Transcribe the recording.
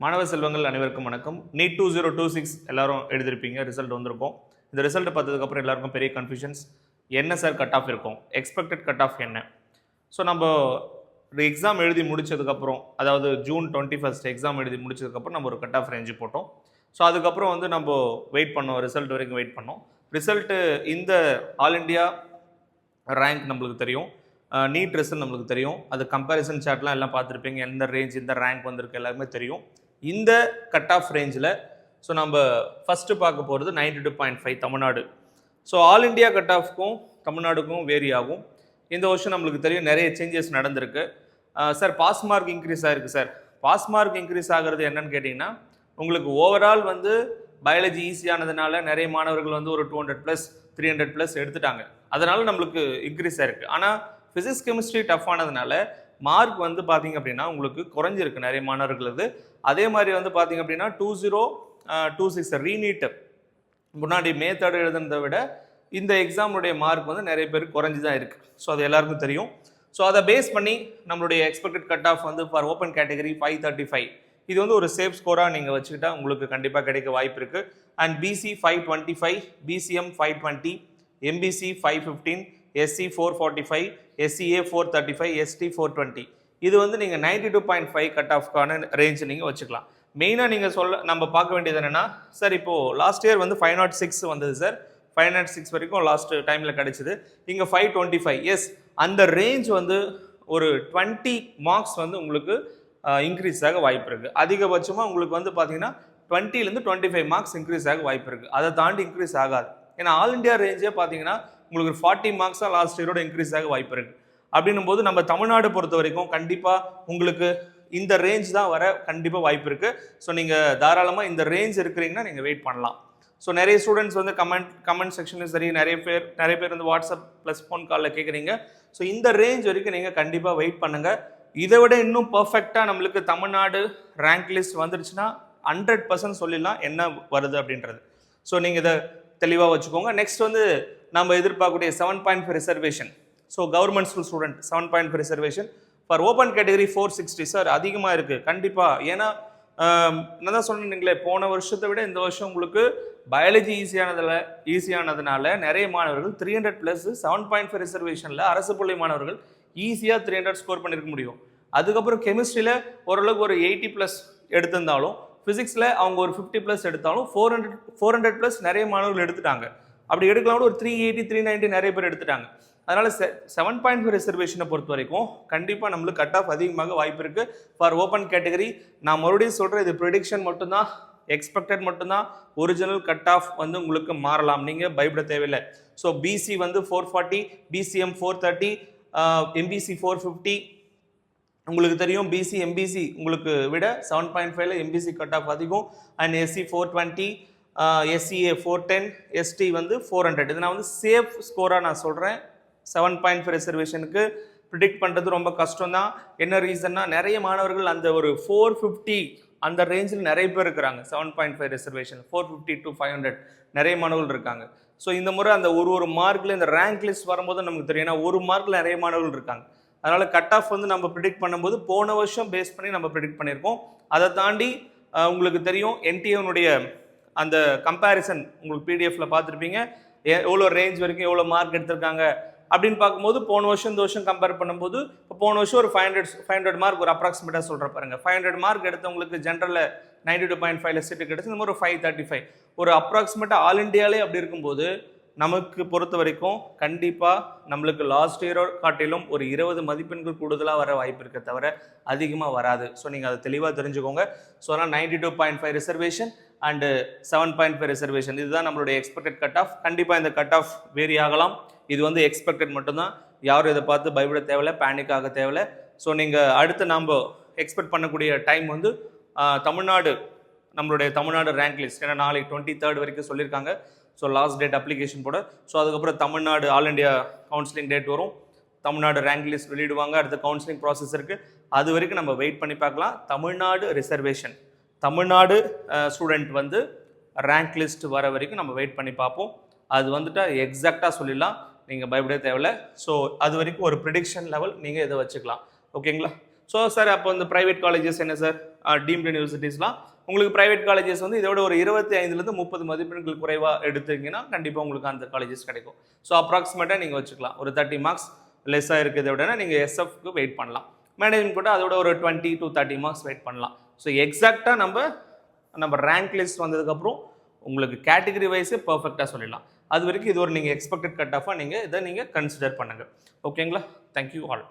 மாணவ செல்வங்கள் அனைவருக்கும் வணக்கம். நீட் 2026 எல்லாரும் எழுதிருப்பீங்க, ரிசல்ட் வந்திருக்கும். இந்த ரிசல்ட் பார்த்ததுக்கப்புறம் எல்லாருக்கும் பெரிய கன்ஃபியூஷன்ஸ். என்ன சார் கட் ஆஃப் இருக்கும், எக்ஸ்பெக்டட் கட் ஆஃப் என்ன? ஸோ நம்ம ஒரு எக்ஸாம் எழுதி முடிச்சதுக்கப்புறம், அதாவது ஜூன் 21 எக்ஸாம் எழுதி முடிச்சதுக்கப்புறம் நம்ம ஒரு கட் ஆஃப் ரேஞ்சு போட்டோம். ஸோ அதுக்கப்புறம் வந்து நம்ம வெயிட் பண்ணோம், ரிசல்ட் வரைக்கும் வெயிட் பண்ணோம். ரிசல்ட்டு இந்த ஆல் இண்டியா ரேங்க் நம்மளுக்கு தெரியும், நீட் ரிசல்ட் நம்மளுக்கு தெரியும். அது கம்பேரிசன் சார்ட்லாம் எல்லாம் பார்த்துருப்பீங்க, எந்த ரேஞ்ச் இந்த ரேங்க் வந்திருக்கு எல்லாருமே தெரியும். இந்த கட் ஆஃப் ரேஞ்சில் ஸோ நம்ம ஃபஸ்ட்டு பார்க்க போகிறது 92.5 Tamil Nadu. So all India cut ஆஃப்க்கும் தமிழ்நாடுக்கும் வேரி ஆகும். இந்த வருஷம் நம்மளுக்கு தெரியும் நிறைய சேஞ்சஸ் நடந்திருக்கு. சார் பாஸ் மார்க் இன்க்ரீஸ் ஆகிருக்கு. சார் பாஸ் மார்க் இன்க்ரீஸ் ஆகிறது என்னன்னு கேட்டிங்கன்னா, உங்களுக்கு ஓவரால் வந்து பயாலஜி ஈஸியானதுனால நிறைய மாணவர்கள் வந்து ஒரு 200+, 300+ எடுத்துட்டாங்க. அதனால் நம்மளுக்கு இன்க்ரீஸ் ஆகிருக்கு. ஆனால் ஃபிசிக்ஸ் கெமிஸ்ட்ரி டஃப் ஆனதுனால மார்க் வந்து பார்த்திங்க அப்படின்னா உங்களுக்கு குறைஞ்சிருக்கு நிறைய மாணவர்களது. அதே மாதிரி வந்து பார்த்திங்க அப்படின்னா 2026 ரீநீட் முன்னாடி மே 3 எழுதுனதை விட இந்த எக்ஸாமுடைய மார்க் வந்து நிறைய பேருக்கு குறைஞ்சி தான் இருக்குது. ஸோ அது எல்லாருக்கும் தெரியும். ஸோ அதை பேஸ் பண்ணி நம்மளுடைய எக்ஸ்பெக்டட் கட் ஆஃப் வந்து ஃபார் ஓப்பன் கேட்டகரி 535. இது வந்து ஒரு சேஃப் ஸ்கோராக நீங்கள் வச்சுக்கிட்டா உங்களுக்கு கண்டிப்பாக கிடைக்க வாய்ப்பு இருக்குது. And BC 525, BCM 520, MBC 515, SC 445, SCA 435, ST 420. இது வந்து நீங்கள் 92.5 கட் ஆஃப்கான ரேஞ்ச் நீங்கள் வச்சுக்கலாம். மெயினாக நீங்கள் நம்ம பார்க்க வேண்டியது என்னென்னா, சார் இப்போது லாஸ்ட் இயர் வந்து 506 வந்தது சார், 506 வரைக்கும் லாஸ்ட் டைமில் கிடச்சிது. இங்கே 525. எஸ், அந்த ரேஞ்ச் வந்து ஒரு 20 மார்க்ஸ் வந்து உங்களுக்கு இன்க்ரீஸ் ஆக வாய்ப்பு இருக்குது. அதிகபட்சமாக உங்களுக்கு வந்து பார்த்தீங்கன்னா 20லேருந்து 25 மார்க்ஸ் இன்க்ரீஸ் ஆக வாய்ப்பு இருக்குது. அதை தாண்டி இன்க்ரீஸ் ஆகாது. ஏன்னா ஆல் இண்டியா ரேஞ்சே பார்த்தீங்கன்னா உங்களுக்கு 40 மார்க்ஸாக லாஸ்ட் இயரோட இன்க்ரீஸ் ஆக வாய்ப்பு இருக்குது. அப்படின்னும் போது நம்ம தமிழ்நாடு பொறுத்த வரைக்கும் கண்டிப்பாக உங்களுக்கு இந்த ரேஞ்ச் தான் வர கண்டிப்பாக வாய்ப்பு இருக்குது. ஸோ நீங்கள் தாராளமாக இந்த ரேஞ்ச் இருக்கிறீங்கன்னா நீங்கள் வெயிட் பண்ணலாம். ஸோ நிறைய ஸ்டூடெண்ட்ஸ் வந்து கமெண்ட் செக்ஷன்லையும் சரி, நிறைய பேர் வந்து வாட்ஸ்அப் ப்ளஸ் ஃபோன் காலில் கேட்குறீங்க. ஸோ இந்த ரேஞ்ச் வரைக்கும் நீங்கள் கண்டிப்பாக வெயிட் பண்ணுங்கள். இதை விட இன்னும் பர்ஃபெக்டாக நம்மளுக்கு தமிழ்நாடு ரேங்க் லிஸ்ட் வந்துருச்சுன்னா 100% சொல்லிடலாம் என்ன வருது அப்படின்றது. ஸோ நீங்கள் இதை தெளிவாக வச்சுக்கோங்க. நெக்ஸ்ட் வந்து நம்ம எதிர்பார்க்கக்கூடிய 7.5 reservation. So government school student 7.5 reservation for open category 460. Sir அதிகமாக இருக்குது கண்டிப்பாக. ஏன்னா நான் தான் சொன்னீங்களே, போன வருஷத்தை விட இந்த வருஷம் உங்களுக்கு பயாலஜி ஈஸியானதுனால நிறைய மாணவர்கள் 300+, 7.5 ரிசர்வேஷனில் அரசு பள்ளி மாணவர்கள் ஈஸியாக 300 ஸ்கோர் பண்ணியிருக்க முடியும். அதுக்கப்புறம் கெமிஸ்ட்ரியில் ஓரளவுக்கு ஒரு 80+ எடுத்திருந்தாலும், ஃபிசிக்ஸில் அவங்க ஒரு 50+ எடுத்தாலும் 400+ நிறைய மாணவர்கள் எடுத்துட்டாங்க. அப்படி எடுக்கலாம் ஒரு 380, 390 நிறைய பேர் எடுத்துட்டாங்க. அதனால் 7.5 ரிசர்வேஷனை பொறுத்த வரைக்கும் கண்டிப்பாக நம்மளுக்கு கட் ஆஃப் அதிகமாக வாய்ப்பு இருக்குது ஃபார் ஓப்பன் கேட்டகரி. நான் மறுபடியும் சொல்கிறேன், இது ப்ரிடிக்ஷன் மட்டும்தான், எக்ஸ்பெக்டட் மட்டும்தான். ஒரிஜினல் கட் ஆஃப் வந்து உங்களுக்கு மாறலாம், நீங்கள் பயப்பட தேவையில்லை. ஸோ பிசி வந்து 440, பிசிஎம் 430, எம்பிசி 450. உங்களுக்கு தெரியும் பிசி எம்பிசி உங்களுக்கு விட 7.5ல எம்பிசி கட் ஆஃப் அதிகம். அண்ட் எஸ்சி 420, எஸ்சிஏ 410, எஸ்டி வந்து 400. இது நான் வந்து சேஃப் ஸ்கோராக நான் சொல்கிறேன். 7.5 ரிசர்வேஷனுக்கு ப்ரிடிக்ட் பண்ணுறது ரொம்ப கஷ்டம் தான். என்ன ரீசன்னா, நிறைய மாணவர்கள் அந்த ஒரு 450 அந்த ரேஞ்சில் நிறைய பேர் இருக்கிறாங்க. 7.5 ரிசர்வேஷன் 450 to 500 நிறைய மாணவர்கள் இருக்காங்க. ஸோ இந்த முறை அந்த ஒரு மார்க்கில் இந்த ரேங்க் லிஸ்ட் வரும்போது நமக்கு தெரியும், ஏன்னா ஒரு மார்க்கில் நிறைய மாணவர்கள் இருக்காங்க. அதனால் கட் ஆஃப் வந்து நம்ம ப்ரிடிக்ட் பண்ணும்போது போன வருஷம் பேஸ் பண்ணி நம்ம ப்ரிடிக்ட் பண்ணியிருக்கோம். அதை தாண்டி உங்களுக்கு தெரியும் என்டிஏனுடைய அந்த கம்பேரிசன் உங்களுக்கு பிடிஎஃப்ல பார்த்துருப்பீங்க, எவ்வளோ ரேஞ்ச் வரைக்கும் எவ்வளோ மார்க் எடுத்திருக்காங்க அப்படின்னு பார்க்கும்போது போன வருஷம் இந்த வருஷம் கம்பேர் பண்ணும்போது இப்போ போன வருஷம் ஒரு 500 மார்க் ஒரு அப்ராக்சிமேட்டாக சொல்கிற பாருங்க. 500 மார்க் எடுத்தவங்களுக்கு ஜென்ரலில் 92.5 சீட்டு கிடச்சி, இந்த மாதிரி ஒரு 535 ஒரு அப்ராக்சிமேட்டாக ஆல் இண்டியாலே அப்படி இருக்கும்போது நமக்கு பொறுத்த வரைக்கும் கண்டிப்பாக நம்மளுக்கு லாஸ்ட் இயரோ காட்டிலும் ஒரு 20 மதிப்பெண்கள் கூடுதலாக வர வாய்ப்பு இருக்க தவிர அதிகமாக வராது. ஸோ நீங்கள் அதை தெளிவாக தெரிஞ்சுக்கோங்க. ஸோ அதனால் 92.5 ரிசர்வேஷன் அண்டு 7.5 ரிசர்வேஷன் இதுதான் நம்மளுடைய எக்ஸ்பெக்டட் கட் ஆஃப். கண்டிப்பாக இந்த கட் ஆஃப் வேரி ஆகலாம். இது வந்து எக்ஸ்பெக்டட் மட்டும்தான். யாரும் இதை பார்த்து பயப்பட தேவையில்லை, பேனிக் ஆக தேவையில்லை. ஸோ நீங்கள் அடுத்து நம்ம எக்ஸ்பெக்ட் பண்ணக்கூடிய டைம் வந்து நம்மளுடைய தமிழ்நாடு ரேங்க் லிஸ்ட். ஏன்னா நாளைக்கு 23rd வரைக்கும் சொல்லியிருக்காங்க. ஸோ லாஸ்ட் டேட் அப்ளிகேஷன் போட. ஸோ அதுக்கப்புறம் Tamil Nadu all India counselling date வரும், தமிழ்நாடு ரேங்க் லிஸ்ட் வெளியிடுவாங்க, அடுத்த கவுன்சிலிங் ப்ராசஸ் இருக்குது. அது வரைக்கும் நம்ம வெயிட் பண்ணி பார்க்கலாம். தமிழ்நாடு ரிசர்வேஷன், தமிழ்நாடு ஸ்டூடெண்ட் வந்து ரேங்க் லிஸ்ட் வர வரைக்கும் நம்ம வெயிட் பண்ணி பார்ப்போம். அது வந்துட்டு எக்ஸாக்டாக சொல்லிடலாம், நீங்கள் பயப்படவே தேவையில்லை. ஸோ அது வரைக்கும் ஒரு ப்ரிடிக்ஷன் லெவல் நீங்கள் இதை வச்சுக்கலாம். ஓகேங்களா? ஸோ சார் அப்போ இந்த ப்ரைவேட் காலேஜஸ் என்ன சார், டீம்டு யூனிவர்சிட்டிஸ்லாம் உங்களுக்கு ப்ரைவேட் காலேஜஸ் வந்து இதோட ஒரு 25லேருந்து 30 மதிப்பெண்கள் குறைவாக எடுத்தீங்கன்னா கண்டிப்பாக உங்களுக்கு அந்த காலேஜஸ் கிடைக்கும். ஸோ அப்ராக்சிமேட்டாக நீங்கள் வச்சுக்கலாம். ஒரு 30 மார்க்ஸ் லெஸ்ஸாக இருக்கிறத விட நீங்கள் எஸ்எஃப்க்கு வெயிட் பண்ணலாம். மேனேஜ்மெண்ட் கூட அதோட ஒரு 20 to 30 மார்க்ஸ் வெயிட் பண்ணலாம். ஸோ எக்ஸாக்டாக நம்ம ரேங்க் லிஸ்ட் வந்ததுக்கப்புறம் உங்களுக்கு கேட்டகரி வைஸே பர்ஃபெக்டாக சொல்லிடலாம். அது வரைக்கும் இது ஒரு நீங்கள் எக்ஸ்பெக்டட் கட் ஆஃபாக இதை நீங்கள் கன்சிடர் பண்ணுங்கள். ஓகேங்களா? Thank you all.